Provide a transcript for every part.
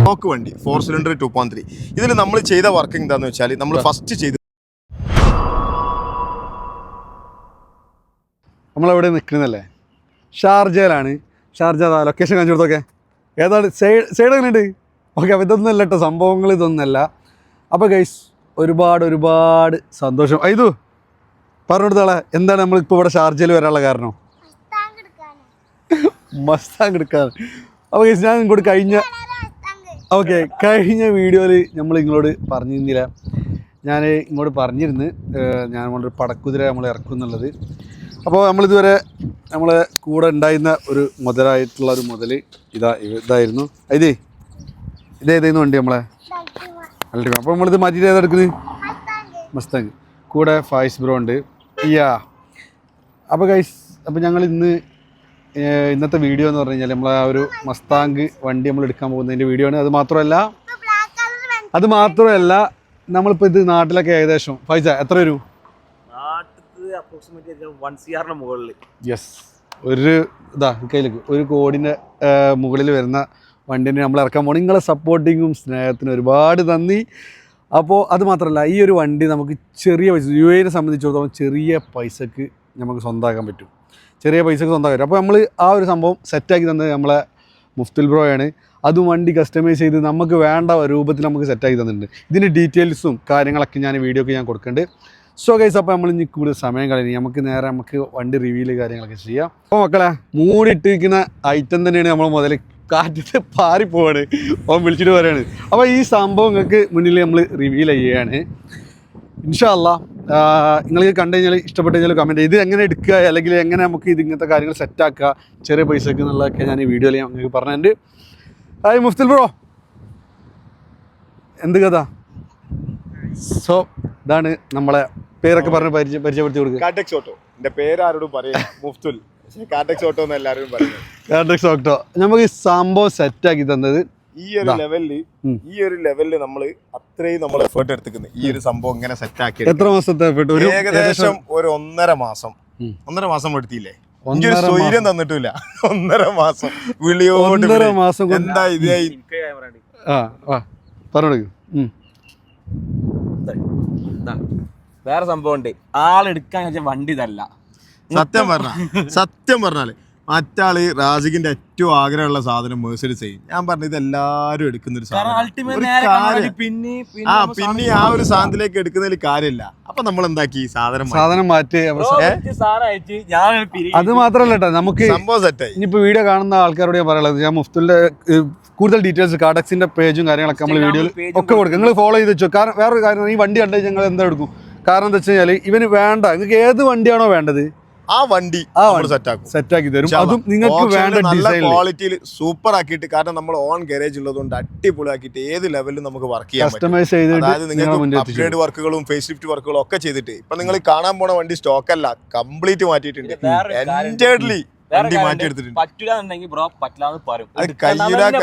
Stock വണ്ടി 4 cylinder 2.3. ഇതിൽ നമ്മൾ ചെയ്ത വർക്കിംഗ് എന്താണെന്ന് വെച്ചാൽ നമ്മൾ ഫസ്റ്റ് ചെയ്ത് നമ്മളെവിടെ നിൽക്കുന്നല്ലേ, ഷാർജയിലാണ്. ഷാർജ ലൊക്കേഷൻ കാണിച്ചു കൊടുത്തൊക്കെ ഏതാണ് സൈഡ് എങ്ങനെയുണ്ട്? ഓക്കെ, അപ്പോൾ ഇതൊന്നും അല്ല കേട്ടോ, സംഭവങ്ങൾ ഇതൊന്നുമല്ല. അപ്പോൾ ഗൈസ് ഒരുപാട് സന്തോഷം. ഇത് പറഞ്ഞു കൊടുത്താളെ, എന്താണ് നമ്മളിപ്പോൾ ഇവിടെ ഷാർജയിൽ വരാനുള്ള കാരണം? മസ്താങ് എടുക്കാൻ. അപ്പോൾ ഗൈസ് ഞാൻ ഇങ്ങോട്ട് കഴിഞ്ഞ വീഡിയോയിൽ നമ്മൾ നിങ്ങളോട് പറഞ്ഞിരുന്നില്ല, ഞാൻ ഇങ്ങോട്ട് പറഞ്ഞിരുന്നു ഞാൻ നമ്മളൊരു പടക്കുതിര നമ്മൾ ഇറക്കും എന്നുള്ളത്. അപ്പോൾ നമ്മളിതുവരെ നമ്മളെ കൂടെ ഉണ്ടായിരുന്ന ഒരു മുതലായിട്ടുള്ള ഒരു മുതൽ ഇതായിരുന്നു. ഇതേതായിരുന്നു വണ്ടി നമ്മളെ അൾട്ടിമ. അപ്പോൾ നമ്മളിത് മാറ്റിയിട്ട് ഏതെടുക്കുന്നത്? മസ്താങ്. കൂടെ ഫായിസ് ബ്രോ ഉണ്ട്. അപ്പോൾ ഗൈസ്, അപ്പോൾ ഞങ്ങൾ ഇന്നത്തെ വീഡിയോ എന്ന് പറഞ്ഞു കഴിഞ്ഞാൽ നമ്മൾ ആ ഒരു മസ്താങ് വണ്ടി നമ്മൾ എടുക്കാൻ പോകുന്നതിൻ്റെ വീഡിയോ ആണ്. അത് മാത്രമല്ല നമ്മളിപ്പോൾ ഇത് നാട്ടിലൊക്കെ ഏകദേശം ഫൈസ എത്ര വരും? യെസ്, കയ്യിലേക്ക് 1 കോടിൻ്റെ മുകളിൽ വരുന്ന വണ്ടിനെ നമ്മൾ ഇറക്കാൻ പോകണം. നിങ്ങളെ സപ്പോർട്ടിങ്ങും സ്നേഹത്തിനും ഒരുപാട് നന്ദി. അപ്പോൾ അത് മാത്രമല്ല, ഈ ഒരു വണ്ടി നമുക്ക് ചെറിയ പൈസ, UAE സംബന്ധിച്ചിടത്തോളം ചെറിയ പൈസക്ക് നമുക്ക് സ്വന്തമാക്കാൻ പറ്റും. അപ്പോൾ നമ്മൾ ആ ഒരു സംഭവം സെറ്റാക്കി തന്നത് നമ്മളെ മുഫ്തുൽ ബ്രോയാണ്. അതും വണ്ടി കസ്റ്റമൈസ് ചെയ്ത് നമുക്ക് വേണ്ട രൂപത്തിൽ നമുക്ക് സെറ്റാക്കി തന്നിട്ടുണ്ട്. ഇതിൻ്റെ ഡീറ്റെയിൽസും കാര്യങ്ങളൊക്കെ ഞാൻ വീഡിയോക്ക് ഞാൻ കൊടുക്കുന്നുണ്ട്. സോ ഗൈസ്, അപ്പോൾ നമ്മൾ ഇനി കൂടുതൽ സമയം കളഞ്ഞു നമുക്ക് വണ്ടി റിവ്യൂല് കാര്യങ്ങളൊക്കെ ചെയ്യാം. അപ്പോൾ മക്കളെ, മൂടിയിട്ടിരിക്കുന്ന ഐറ്റം തന്നെയാണ് നമ്മൾ മുതൽ കാറ്റത്ത് പാറിപ്പോവാണ്. അവൻ വിളിച്ചിട്ട് പറയാണ്. അപ്പോൾ ഈ സംഭവം നിങ്ങൾക്ക് മുന്നിൽ നമ്മൾ റിവീൽ ചെയ്യുകയാണ്. ഇൻഷാ അല്ലാഹ് നിങ്ങൾക്ക് കണ്ടു കഴിഞ്ഞാൽ ഇഷ്ടപ്പെട്ട് കഴിഞ്ഞാൽ കമൻറ്റ് ചെയ്ത് എങ്ങനെ എടുക്കുക, അല്ലെങ്കിൽ എങ്ങനെ നമുക്ക് ഇങ്ങനത്തെ കാര്യങ്ങൾ സെറ്റാക്കുക ചെറിയ പൈസക്ക് എന്നുള്ളതൊക്കെ ഞാൻ ഈ വീഡിയോയിൽ ഞാൻ നിങ്ങൾക്ക് പറഞ്ഞിട്ടുണ്ട്. ഹായ് മുഫ്തുൽ ബ്രോ, എന്ത് കഥ? സോ ഇതാണ് നമ്മളെ പേരൊക്കെ പറഞ്ഞ് പരിചയപ്പെടുത്തി കൊടുക്കുക. കാറ്റക്സ് ഓട്ടോ. എൻ്റെ പേര് ആരോടും പറയാം, മുഫ്തുൽ. കാറ്റക്സ് ഓട്ടോ എന്ന് എല്ലാവരും പറയുന്നത്. കാറ്റക്സ് ഓട്ടോ നമുക്ക് ഈ സംഭവം സെറ്റാക്കി തന്നത് ഈ ഒരു ലെവലില് നമ്മള് അത്രയും നമ്മൾ എഫേർട്ട് എടുത്തിരിക്കുന്നത് ഈ ഒരു സംഭവം ഇങ്ങനെ സെറ്റാക്കി. എത്ര മാസത്തെ എഫേർട്ട്? ഏകദേശം ഒരു 1.5 മാസം എടുത്തില്ലേ? സ്വൈര്യം തന്നിട്ടില്ല. 1.5 മാസം വിളിയോട് 1.5 മാസം എന്താ ഇതായി. പറഞ്ഞു. വേറെ സംഭവം ഉണ്ട്, ആളെടുക്കാൻ വണ്ടി ഇതല്ല. സത്യം പറഞ്ഞാല് മറ്റാള് റാസിഖിന്റെ ഏറ്റവും ആഗ്രഹമുള്ള സാധനം മെഴ്സിഡീസ് ചെയ്യും. ഞാൻ പറഞ്ഞു ഇതെല്ലാരും എടുക്കുന്ന ഒരു സാധനം, പിന്നെ ആ ഒരു സാധനത്തിലേക്ക് എടുക്കുന്നതിൽ കാര്യമില്ല. അപ്പൊ നമ്മൾ എന്താക്കി സാധനം മാറ്റി. അത് മാത്രല്ല കേട്ടോ, നമുക്ക് സംഭവം സെറ്റായി. ഇനിയിപ്പോ വീഡിയോ കാണുന്ന ആൾക്കാരോട് ഞാൻ പറയുള്ളത്, ഞാൻ മുഫ്തുലിന്റെ കൂടുതൽ ഡീറ്റെയിൽസ് കാർഡക്സിന്റെ പേജും കാര്യങ്ങളൊക്കെ നമ്മൾ വീഡിയോയിൽ ഒക്കെ കൊടുക്കും. നിങ്ങൾ ഫോളോ ചെയ്ത് വെച്ചോ. കാരണം വേറൊരു കാര്യം, ഈ വണ്ടി കണ്ടു ഞങ്ങൾ എന്താ എടുക്കും? കാരണം എന്താ വെച്ച് കഴിഞ്ഞാൽ ഇവന് വേണ്ട, നിങ്ങൾക്ക് ഏത് വണ്ടിയാണോ വേണ്ടത് ആ വണ്ടി സെറ്റാക്കി തരും. അതും നിങ്ങൾക്ക് വേണ്ട നല്ല ക്വാളിറ്റിയിൽ സൂപ്പർ ആക്കിയിട്ട്, കാരണം നമ്മൾ ഓൺ ഗാരേജ് ഉള്ളതുകൊണ്ട് അടിപൊളി ആക്കിയിട്ട് ഏത് ലെവലിലും നമുക്ക് വർക്ക് ചെയ്യാൻ കസ്റ്റമൈസ് ചെയ്തിട്ട്, അതായത് നിങ്ങൾക്ക് അപ്ഗ്രേഡ് വർക്കുകളും ഫേസ് ലിഫ്റ്റ് വർക്കുകളും ഒക്കെ ചെയ്തിട്ട് ഇപ്പൊ നിങ്ങൾ കാണാൻ പോണ വണ്ടി സ്റ്റോക്ക് അല്ല, കംപ്ലീറ്റ് മാറ്റിയിട്ടുണ്ട്. എൻറ്റേർലി വണ്ടി മാറ്റിയെടുത്തിട്ടുണ്ട്.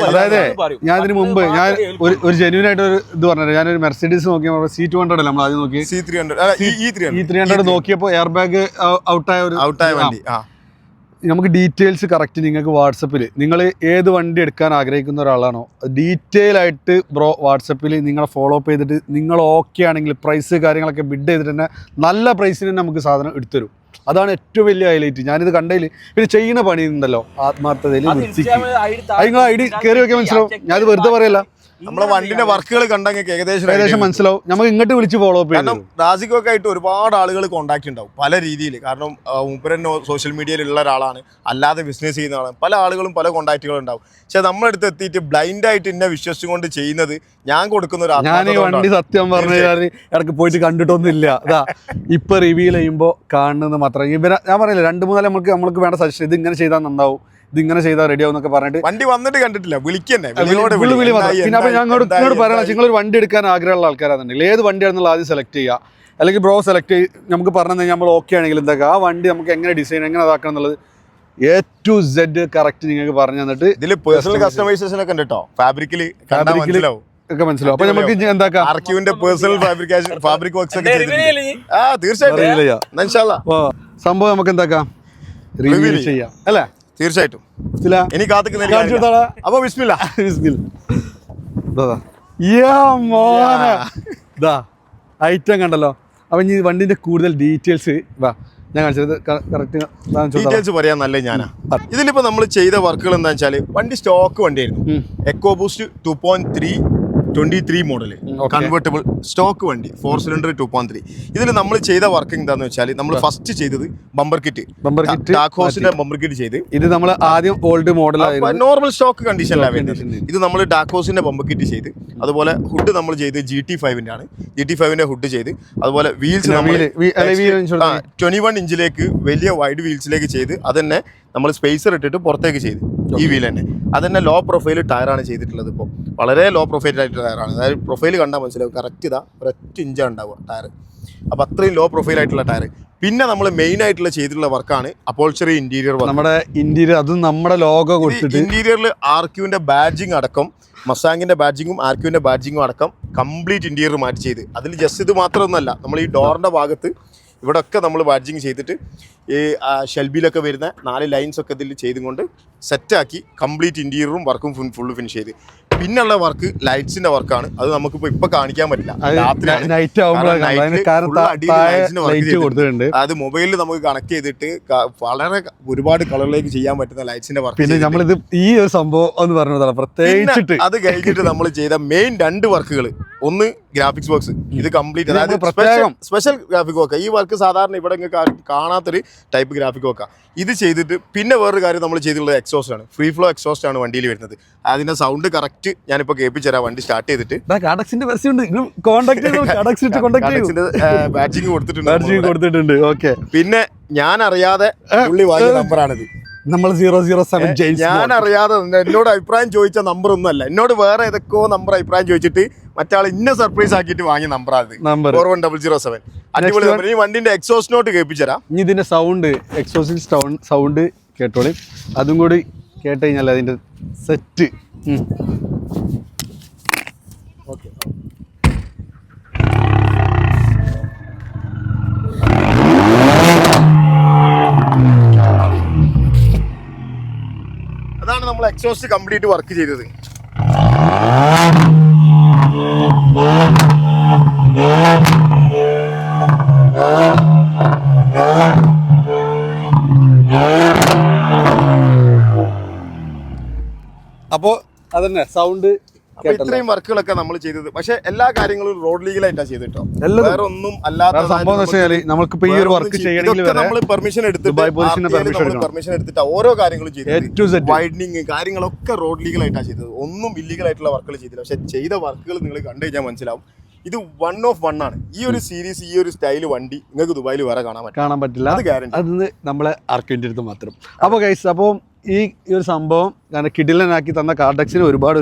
അതായത് ഞാൻ ഇതിന് മുമ്പ് ഞാൻ ഒരു ജെന്യൂൻ ആയിട്ട് ഒരു ഇത് പറഞ്ഞത്, ഞാനൊരു മെർസിഡീസ് നോക്കിയപ്പോൾ C200 അല്ല നമ്മൾ ആദ്യം നോക്കി, E300 നോക്കിയപ്പോൾ എയർ ബാഗ് ഔട്ടായ വണ്ടി. നമുക്ക് ഡീറ്റെയിൽസ് കറക്റ്റ് നിങ്ങൾക്ക് വാട്സപ്പിൽ, നിങ്ങൾ ഏത് വണ്ടി എടുക്കാൻ ആഗ്രഹിക്കുന്ന ഒരാളാണോ ഡീറ്റെയിൽ ആയിട്ട് ബ്രോ വാട്സപ്പിൽ നിങ്ങളെ ഫോളോ അപ്പ് ചെയ്തിട്ട്, നിങ്ങൾ ഓക്കെ ആണെങ്കിൽ പ്രൈസ് കാര്യങ്ങളൊക്കെ ബിഡ് ചെയ്തിട്ട് തന്നെ നല്ല പ്രൈസിന് തന്നെ നമുക്ക് സാധനം എടുത്തുതരും. അതാണ് ഏറ്റവും വലിയ ഹൈലൈറ്റ്. ഞാനിത് കണ്ടതിൽ പിന്നെ ചെയ്യുന്ന പണി ഉണ്ടല്ലോ, ആത്മാർത്ഥതയിൽ നിങ്ങൾ ഐഡി കയറി വെക്കാൻ മനസ്സിലാവും. ഞാനത് വെറുതെ പറയല്ല, നമ്മളെ വണ്ടിന്റെ വർക്കുകൾ കണ്ടെങ്കിൽ ഏകദേശം മനസ്സിലാവും. നമുക്ക് ഇങ്ങോട്ട് വിളിച്ച് ഫോളോ അപ്പ് ചെയ്യാം. റാസിഖൊക്കെ ആയിട്ട് ഒരുപാട് ആളുകൾ കോൺടാക്ട് ഉണ്ടാവും പല രീതിയിൽ. കാരണം മൂപ്പരന്നെ സോഷ്യൽ മീഡിയയിലുള്ള ഒരാളാണ്, അല്ലാതെ ബിസിനസ് ചെയ്യുന്ന ആളാണ്. പല ആളുകളും പല കോൺടാക്റ്റുകളും ഉണ്ടാവും. പക്ഷെ നമ്മളടുത്ത് എത്തിയിട്ട് ബ്ലൈൻഡ് ആയിട്ട് എന്നെ വിശ്വസിച്ചുകൊണ്ട് ചെയ്യുന്നത് ഞാൻ കൊടുക്കുന്ന ഒരു ഞാൻ ഈ വണ്ടി സത്യം പറഞ്ഞു കഴിഞ്ഞാൽ ഇടയ്ക്ക് പോയിട്ട് കണ്ടിട്ടൊന്നുമില്ല. അതാ ഇപ്പൊ റിവീൽ ചെയ്യുമ്പോൾ കാണുന്നത് മാത്രം. ഇവരെ ഞാൻ പറയില്ല, 2-3 നമ്മൾക്ക് വേണ്ട സജഷൻ, ഇത് ഇങ്ങനെ ചെയ്താൽ നന്നാവും, ഇതിങ്ങനെ ചെയ്താൽ റെഡി ആവും എന്നൊക്കെ പറഞ്ഞിട്ട് വണ്ടി വന്നിട്ട് കണ്ടിട്ടില്ല, വിളിക്കന്നെ. പിന്നെ അപ്പൊ ഞങ്ങളോട് പറയണം, നിങ്ങളൊരു വണ്ടി എടുക്കാൻ ആഗ്രഹമുള്ള ആൾക്കാരാണെന്നുണ്ടെങ്കിൽ ഏത് വണ്ടിയാണെന്നുള്ള ആദ്യം സെലക്ട് ചെയ്യുക, അല്ലെങ്കിൽ ബ്രോ സെലക്ട് ചെയ്ത് നമുക്ക് പറഞ്ഞു കഴിഞ്ഞാൽ നമ്മൾ ഓക്കെ ആണെങ്കിൽ എന്താക്കുക, ആ വണ്ടി നമുക്ക് എങ്ങനെ ഡിസൈൻ എങ്ങനെ അതാക്കണം എന്നുള്ളത് A to Z കറക്റ്റ് നിങ്ങൾക്ക് പറഞ്ഞു തന്നിട്ട്. ഇതിൽ പേഴ്സണൽ കസ്റ്റമൈസേഷൻ ഒക്കെ ഉണ്ട് കേട്ടോ, ഫാബ്രിക്കിൽ ഒക്കെ മനസ്സിലാവും. അപ്പൊ നമുക്ക് എന്താക്കാം, ആർക്യൂവിന്റെ പേഴ്സണൽ ഫാബ്രിക് വർക്ക്സ് ഒക്കെ തീർച്ചയായിട്ടും സംഭവം നമുക്ക് എന്താക്കാം, റിവ്യൂ ചെയ്യാം അല്ലേ? തീർച്ചയായിട്ടും. ഇനി കാത്തിക്കുന്ന അപ്പൊ ബിസ്മില്ലാ. ഇതാ ഐറ്റം കണ്ടല്ലോ. അപ്പം ഈ വണ്ടിന്റെ കൂടുതൽ ഡീറ്റെയിൽസ് വാ ഞാൻ കാണിച്ചത് കറക്റ്റ് ഡീറ്റെയിൽസ് പറയാൻ നല്ല ഞാനാ. ഇതിലിപ്പോ നമ്മൾ ചെയ്ത വർക്കുകൾ എന്താ വെച്ചാൽ വണ്ടി സ്റ്റോക്ക് വണ്ടിയായിരുന്നു. Eco boost 2.3 23 model convertible stock വണ്ടി 4 സിലിണ്ടർ 2.3. ഇതിൽ നമ്മൾ ചെയ്ത വർക്കിംഗ് എന്താന്ന് വെച്ചാൽ നമ്മൾ ഫസ്റ്റ് ചെയ്തത് ബമ്പർ കിറ്റ് ഡാക്കോസിന്റെ ബമ്പർ കിറ്റ് ചെയ്ത്. ഇത് നമ്മൾ ആദ്യം ഓൾഡ് മോഡൽ നോർമൽ സ്റ്റോക്ക് കണ്ടീഷനിലാണ് വരുന്നത്. ഇത് നമ്മൾ ഡാക്കോസിന്റെ ബമ്പർ കിറ്റ് ചെയ്ത്. അതുപോലെ ഹുഡ് നമ്മൾ ചെയ്ത് GT5 ആണ്. GT5 ഹുഡ് ചെയ്ത്. അതുപോലെ വീൽസ് 21 ഇഞ്ചിലേക്ക് വലിയ വൈഡ് വീൽസിലേക്ക് ചെയ്ത് അതന്നെ നമ്മൾ സ്പേസർ ഇട്ടിട്ട് പുറത്തേക്ക് ചെയ്ത് ഈ വീൽ തന്നെ. അതന്നെ ലോ പ്രൊഫൈൽ ടയറാണ് ചെയ്തിട്ടുള്ളത്. ഇപ്പോൾ വളരെ ലോ പ്രൊഫൈൽ ആയിട്ട് ടയറാണ്. അതായത് പ്രൊഫൈൽ കണ്ടാൽ മനസ്സിലാവും കറക്റ്റ് ഇതാ 1 ഇഞ്ചാണ് ഉണ്ടാവുക ടയർ. അപ്പോൾ അത്രയും ലോ പ്രൊഫൈൽ ആയിട്ടുള്ള ടയർ. പിന്നെ നമ്മൾ മെയിൻ ആയിട്ടുള്ള ചെയ്തിട്ടുള്ള വർക്കാണ് അപ്പോൾച്ചറി ഇന്റീരിയർ വർക്ക്. നമ്മുടെ ഇന്റീരിയർ അതും നമ്മുടെ ലോഗോ കൊടുത്തിട്ട് ഇന്റീരിയറിൽ ആർക്യൂവിന്റെ ബാഡ്ജിങ് അടക്കം മസാങ്ങിന്റെ ബാഡ്ജിങ്ങും ആർക്യൂവിന്റെ ബാഡ്ജിങ്ങും അടക്കം കംപ്ലീറ്റ് ഇന്റീരിയർ മാറ്റി ചെയ്ത്. അതിൽ ജസ്റ്റ് ഇത് മാത്രമൊന്നുമല്ല, നമ്മൾ ഈ ഡോറിന്റെ ഭാഗത്ത് ഇവിടെയൊക്കെ നമ്മൾ ബാഡ്ജിങ് ചെയ്തിട്ട് ഈ ഷെൽബിയിലൊക്കെ വരുന്ന 4 ലൈൻസ് ഒക്കെ ഇതിൽ ചെയ്തുകൊണ്ട് സെറ്റാക്കി കംപ്ലീറ്റ് ഇന്റീരിയറും വർക്കും ഫുള്ള് ഫിനിഷ് ചെയ്ത്. പിന്നെയുള്ള വർക്ക് ലൈറ്റ്സിന്റെ വർക്കാണ്. അത് നമുക്കിപ്പോൾ ഇപ്പൊ കാണിക്കാൻ പറ്റില്ല, അത് മൊബൈലിൽ നമുക്ക് കണക്ട് ചെയ്തിട്ട് വളരെ ഒരുപാട് കളറിലേക്ക് ചെയ്യാൻ പറ്റുന്ന ലൈറ്റ്സിന്റെ വർക്ക്. പിന്നെ നമ്മളിത് ഈ ഒരു സംഭവം എന്ന് പറഞ്ഞതാണ് പ്രത്യേകിച്ചിട്ട്. അത് കഴിഞ്ഞിട്ട് നമ്മൾ ചെയ്ത മെയിൻ 2 വർക്കുകൾ, ഒന്ന് ഗ്രാഫിക്സ് ബോക്സ്. ഇത് കംപ്ലീറ്റ് അതായത് സ്പെഷ്യൽ ഗ്രാഫിക് വർക്ക്. ഈ വർക്ക് സാധാരണ ഇവിടെ കാണാത്തൊരു ടൈപ്പ് ഗ്രാഫിക് വർക്ക്. ഇത് ചെയ്തിട്ട് പിന്നെ വേറൊരു കാര്യം നമ്മൾ ചെയ്തിട്ടുള്ളത് എക്സോസ്റ്റ് ആണ്. ഫ്രീ ഫ്ലോ എക്സോസ്റ്റ് ആണ് വണ്ടിയിൽ വരുന്നത്. അതിന്റെ സൗണ്ട് കറക്റ്റ് ഞാനിപ്പോൾ കേൾപ്പിച്ചു തരാം. വണ്ടി സ്റ്റാർട്ട് ചെയ്തിട്ട് ബാഡ്ജിങ് കൊടുത്തിട്ടുണ്ട്. ഓക്കെ. പിന്നെ ഞാൻ അറിയാതെ പുള്ളി വാങ്ങിയ നമ്പറാണിത്. നമ്മൾ 007 ഞാൻ അറിയാതെ എന്നോട് അഭിപ്രായം ചോദിച്ച നമ്പർ ഒന്നുമല്ല. എന്നോട് വേറെ ഏതൊക്കെയോ നമ്പർ അഭിപ്രായം ചോദിച്ചിട്ട് മറ്റാൾ ഇന്ന സർപ്രൈസ് ആക്കിയിട്ട് വാങ്ങിയ നമ്പറാണ് 41007. അടിപൊളി നമ്പർ. ഈ വണ്ടിന്റെ എക്സോസ്റ്റ് നോട്ട് കേൾപ്പിച്ചു തരാം. ഇനി ഇതിന്റെ സൗണ്ട് എക്സോസിൽ സൗണ്ട് കേട്ടോളി. അതും കൂടി കേട്ട് കഴിഞ്ഞാൽ അതിന്റെ സെറ്റ്. ഓക്കെ. അതാണ് നമ്മൾ എക്സോസ്റ്റ് കംപ്ലീറ്റ് വർക്ക് ചെയ്തത്. അപ്പോൾ അതന്നെ സൗണ്ട് ഇത്രയും വർക്കുകളൊക്കെ നമ്മൾ ചെയ്തത്. പക്ഷെ എല്ലാ കാര്യങ്ങളും റോഡ് ലീഗലായിട്ടാണ് ചെയ്തിട്ടോ. വേറെ ഒന്നും അല്ലാത്ത സംഭവം നമുക്കിപ്പോ ഈ ഒരു വർക്ക് ചെയ്യണമെങ്കിൽ നമ്മൾ പെർമിഷൻ എടുത്തിട്ട് ഓരോ കാര്യങ്ങളും ചെയ്തത്. വൈഡനിങ് കാര്യങ്ങളൊക്കെ റോഡ് ലീഗലായിട്ടാണ് ചെയ്തത്. ഒന്നും ഇല്ലീഗൽ ആയിട്ടുള്ള വർക്കുകൾ ചെയ്തില്ല. പക്ഷെ ചെയ്ത വർക്കുകൾ നിങ്ങൾ കണ്ടു കഴിഞ്ഞാൽ മനസ്സിലാവും ഇത് 1 of 1 ആണ്. ഈ ഒരു സീരീസ്, ഈ ഒരു സ്റ്റൈൽ വണ്ടി നിങ്ങൾക്ക് ദുബായിൽ വേറെ കാണാൻ പറ്റില്ല. അത് ഗ്യാരണ്ടി. അത് നമ്മളെ ആർക്കിൻ്റെ അടുത്ത് മാത്രം. അപ്പോൾ ഗൈസ്, അപ്പോൾ ഈ ഒരു സംഭവം കാരണം കിടിലനാക്കി തന്ന കാർഡെക്സിന് ഒരുപാട്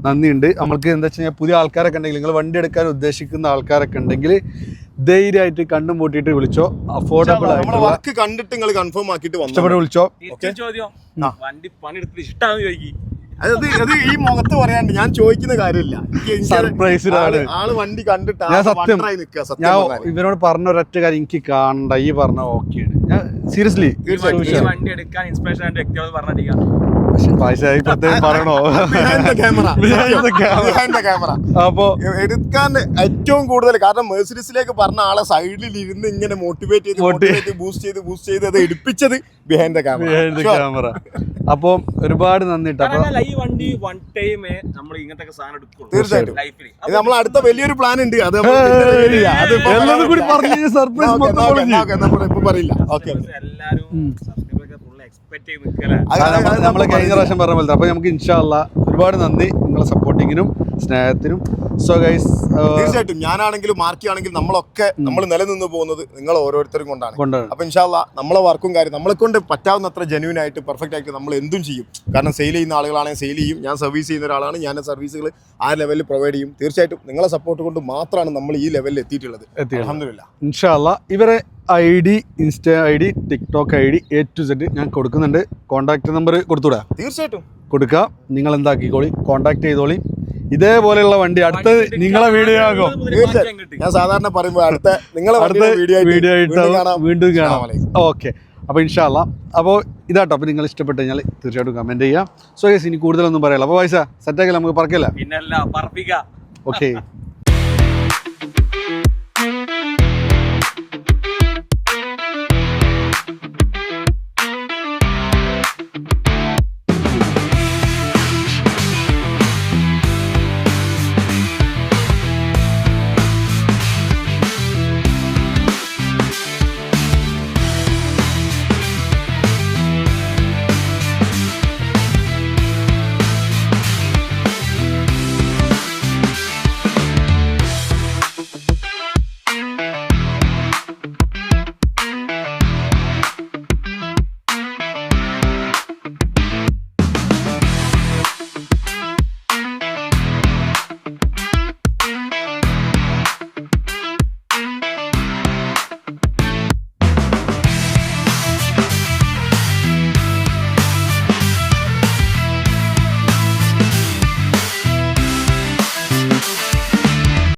നന്ദിയുണ്ട്. നമ്മൾക്ക് എന്താ വെച്ച് കഴിഞ്ഞാൽ പുതിയ ആൾക്കാരൊക്കെ ഉണ്ടെങ്കിൽ, നിങ്ങൾ വണ്ടി എടുക്കാൻ ഉദ്ദേശിക്കുന്ന ആൾക്കാരൊക്കെ ഉണ്ടെങ്കിൽ ധൈര്യമായിട്ട് കണ്ടും പൂട്ടിയിട്ട് വിളിച്ചോ. അഫോർഡബിൾ ആയിട്ട് വർക്ക് കണ്ടിട്ട് നിങ്ങൾ കൺഫേം ആക്കിയിട്ട് ഇഷ്ടപ്പെട്ട് വിളിച്ചോ. വണ്ടി പണിയെടുത്തിട്ട് ഇഷ്ടമാണെന്ന് ചോദിക്കും. അത് ഈ മുഖത്ത് പറയാണ്ട് ഞാൻ ചോദിക്കുന്ന കാര്യമില്ല. സർപ്രൈസിലാണ് ആള് വണ്ടി കണ്ടിട്ട് ഞാൻ സത്യം ഞാൻ ഇവരോട് പറഞ്ഞ ഒരൊറ്റ കാര്യം, എനിക്ക് കാണണ്ട, ഈ പറഞ്ഞ ഓക്കെയാണ്. ഞാൻ സീരിയസ്ലി വണ്ടി എടുക്കാൻ ഇൻസ്പിറേഷൻ ആയിട്ട് വ്യക്തിയോട് പറഞ്ഞിരിക്കാം. പൈസയായി പ്രത്യേകം പറയണോ? അപ്പോ എടുക്കാൻ ഏറ്റവും കൂടുതൽ കാരണം മെഴ്സിഡീസിലേക്ക് പറഞ്ഞ ആളെ സൈഡിൽ ഇരുന്ന് ഇങ്ങനെ മോട്ടിവേറ്റ് ചെയ്ത് ബൂസ്റ്റ് ചെയ്ത് അത് എടുപ്പിച്ചത് ബിഹൈൻഡ് ദ ക്യാമറ. അപ്പൊ ഒരുപാട് നന്ദി. ഈ വണ്ടി വൺ ടൈം നമ്മൾ ഇങ്ങനത്തെ സാധനം എടുക്കുള്ളൂ. തീർച്ചയായിട്ടും ഇത് നമ്മൾ അടുത്ത വലിയൊരു പ്ലാൻ ഉണ്ട്. അത് പറയില്ല. എല്ലാരും നമ്മള് കഴിഞ്ഞ പ്രാവശ്യം പറഞ്ഞ പോലെ. അപ്പൊ നമുക്ക് ഇൻഷാ അല്ലാഹ് ഒരുപാട് നന്ദി നിങ്ങളെ സപ്പോർട്ടിങ്ങിനും സ്നേഹത്തിനും. സോ ഗൈസ്, തീർച്ചയായിട്ടും ഞാനാണെങ്കിലും മാർക്കിയാണെങ്കിലും നമ്മളൊക്കെ നമ്മൾ നിലനിന്ന് പോകുന്നത് നിങ്ങൾ ഓരോരുത്തരും കൊണ്ടാണ്. അപ്പൊ ഇൻഷാ അല്ലാഹ് നമ്മളെ വർക്കും കാര്യം നമ്മളെ കൊണ്ട് പറ്റാവുന്നത്ര ജെന്യൂൻ ആയിട്ട് പെർഫെക്റ്റ് ആയിട്ട് നമ്മൾ എന്തും ചെയ്യും. കാരണം സെയിൽ ചെയ്യുന്ന ആളുകളാണെങ്കിൽ സെയിൽ ചെയ്യും. ഞാൻ സർവീസ് ചെയ്യുന്ന ഒരാളാണ്. ഞാൻ സർവീസുകൾ ആ ലെവലിൽ പ്രൊവൈഡ് ചെയ്യും. തീർച്ചയായിട്ടും നിങ്ങളെ സപ്പോർട്ട് കൊണ്ട് മാത്രമാണ് നമ്മൾ ഈ ലെവലിൽ എത്തിയിട്ടുള്ളത്. അൽഹംദുലില്ലാഹ്. ഇൻഷാ അല്ലാഹ് ഇവരെ ID, insta ID, TikTok ID A to Z ഞാൻ കൊടുക്കുന്നുണ്ട്. കോൺടാക്ട് നമ്പർ കൊടുത്തൂടാ? തീർച്ചയായിട്ടും കൊടുക്കാം. നിങ്ങൾ എന്താക്കിക്കോളി, കോൺടാക്ട് ചെയ്തോളി. ഇതേപോലെയുള്ള വണ്ടി അടുത്ത നിങ്ങളെ വീഡിയോ ആകും. ഞാൻ സാധാരണ പറയുമ്പോൾ അടുത്ത നിങ്ങളെ വീഡിയോ ആയിട്ട് വീണ്ടും കാണാം. ഓക്കെ. അപ്പോൾ ഇൻഷാല്ല. അപ്പോൾ ഇതാട്ടോ. അപ്പോൾ നിങ്ങൾ ഇഷ്ടപ്പെട്ട് കഴിഞ്ഞാൽ തീർച്ചയായിട്ടും കമൻറ്റ് ചെയ്യാം. സോ യെസ്, ഇനി കൂടുതലൊന്നും പറയാമല്ലോ. അപ്പോൾ പൈസ സെറ്റാക്കില്ല, നമുക്ക് പറക്കില്ല. പിന്നല്ല പറപ്പിക്കാം. ഓക്കെ.